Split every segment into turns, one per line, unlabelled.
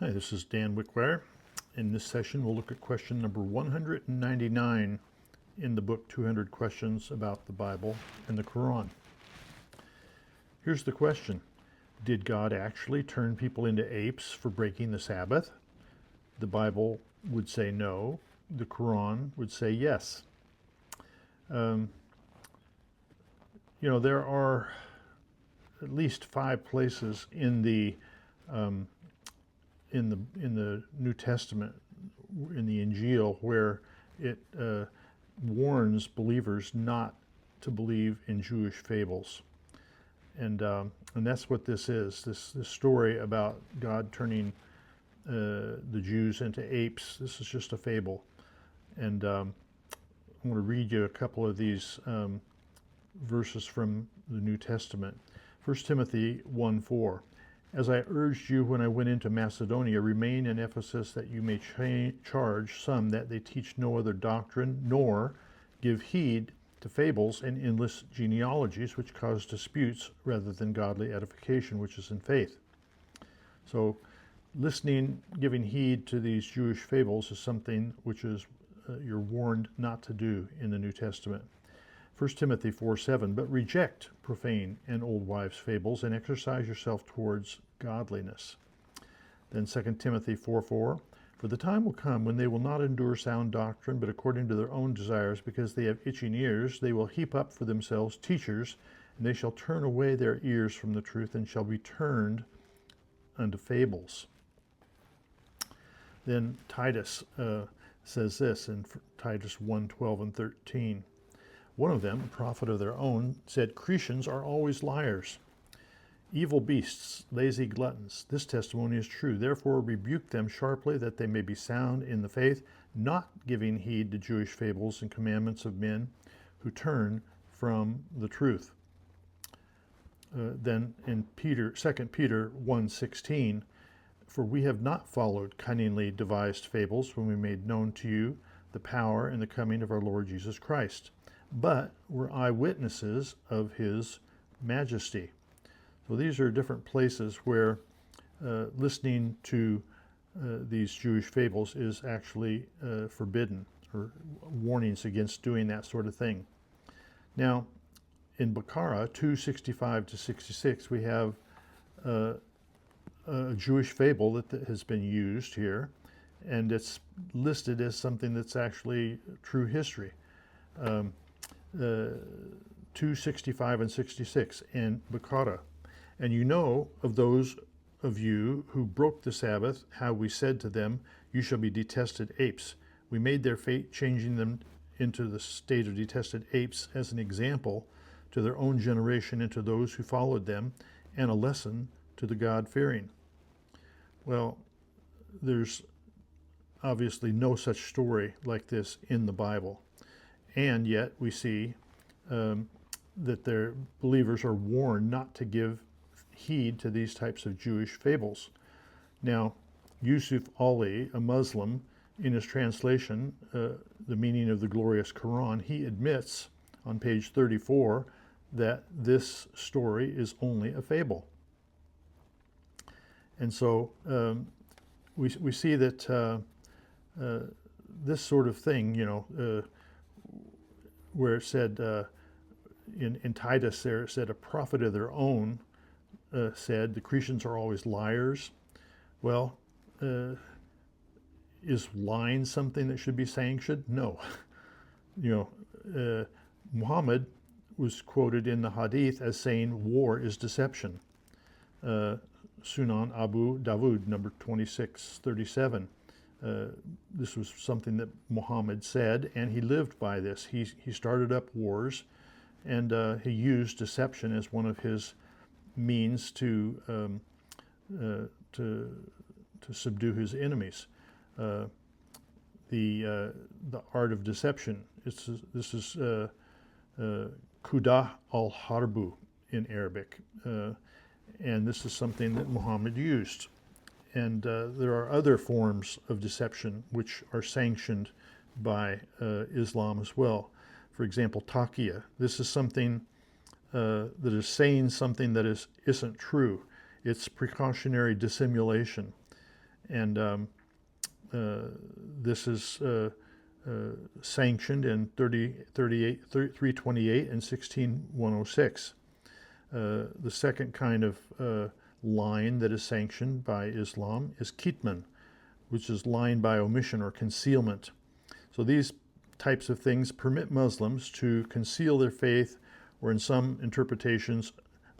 Hi, this is Dan Wickwire. In this session, we'll look at question number 199 in the book 200 Questions About the Bible and the Qur'an. Here's the question. Did God actually turn people into apes for breaking the Sabbath? The Bible would say no. The Qur'an would say yes. There are at least 5 places in the New Testament, in the Injil, where it warns believers not to believe in Jewish fables, and that's what this is. This story about God turning the Jews into apes. This is just a fable, and I'm going to read you a couple of these verses from the New Testament. 1 Timothy 1:4. As I urged you when I went into Macedonia, remain in Ephesus, that you may charge some that they teach no other doctrine, nor give heed to fables and endless genealogies, which cause disputes rather than godly edification, which is in faith. So listening, giving heed to these Jewish fables is something which is you're warned not to do in the New Testament. 1 Timothy 4:7, but reject profane and old wives' fables and exercise yourself towards godliness. Then 2 Timothy 4:4, for the time will come when they will not endure sound doctrine, but according to their own desires, because they have itching ears, they will heap up for themselves teachers, and they shall turn away their ears from the truth and shall be turned unto fables. Then Titus says this in Titus 1:12 and 13. One of them, a prophet of their own, said, Cretans are always liars, evil beasts, lazy gluttons. This testimony is true. Therefore rebuke them sharply, that they may be sound in the faith, not giving heed to Jewish fables and commandments of men who turn from the truth. Then in 2 Peter 1:16, for we have not followed cunningly devised fables when we made known to you the power and the coming of our Lord Jesus Christ, but were eyewitnesses of his majesty. So these are different places where listening to these Jewish fables is actually forbidden, or warnings against doing that sort of thing. Now, in Baqarah 2:65-66, we have a Jewish fable that has been used here, and it's listed as something that's actually true history. 2:65 and 66 in Baqarah. And you know of those of you who broke the Sabbath, how we said to them, you shall be detested apes. We made their fate, changing them into the state of detested apes as an example to their own generation and to those who followed them, and a lesson to the God-fearing. Well, there's obviously no such story like this in the Bible. And yet we see that their believers are warned not to give heed to these types of Jewish fables. Now, Yusuf Ali, a Muslim, in his translation, The Meaning of the Glorious Qur'an, he admits on page 34 that this story is only a fable. And so we see that this sort of thing, where it said in Titus there, it said a prophet of their own said the Cretans are always liars. Well, is lying something that should be sanctioned? No. Muhammad was quoted in the Hadith as saying war is deception. Sunan Abu Dawud, number 2637. This was something that Muhammad said, and he lived by this. He started up wars, and he used deception as one of his means to subdue his enemies. The art of deception. This is Kudah al-Harbu in Arabic, and this is something that Muhammad used. And there are other forms of deception which are sanctioned by Islam as well. For example, taqiyya. This is something that is saying something that isn't true. It's precautionary dissimulation. And this is sanctioned in 328 and 16106. The second kind of lying that is sanctioned by Islam is kitman, which is lying by omission or concealment. So these types of things permit Muslims to conceal their faith, or in some interpretations,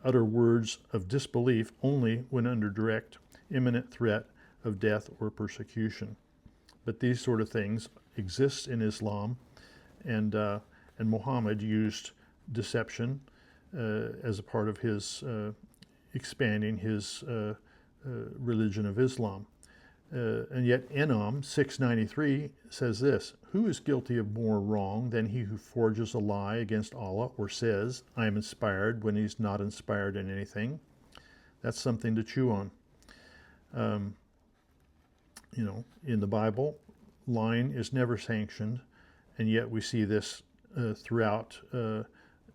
utter words of disbelief only when under direct, imminent threat of death or persecution. But these sort of things exist in Islam, and Muhammad used deception as a part of his expanding his religion of Islam. And yet Enam 693 says this: who is guilty of more wrong than he who forges a lie against Allah or says, I am inspired, when he's not inspired in anything? That's something to chew on. In the Bible, lying is never sanctioned, and yet we see this throughout.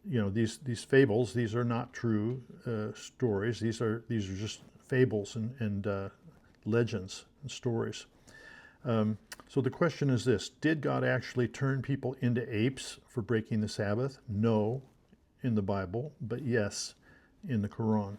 These fables, these are not true stories. These are just fables and legends and stories. So the question is this: did God actually turn people into apes for breaking the Sabbath? No, in the Bible, but yes, in the Qur'an.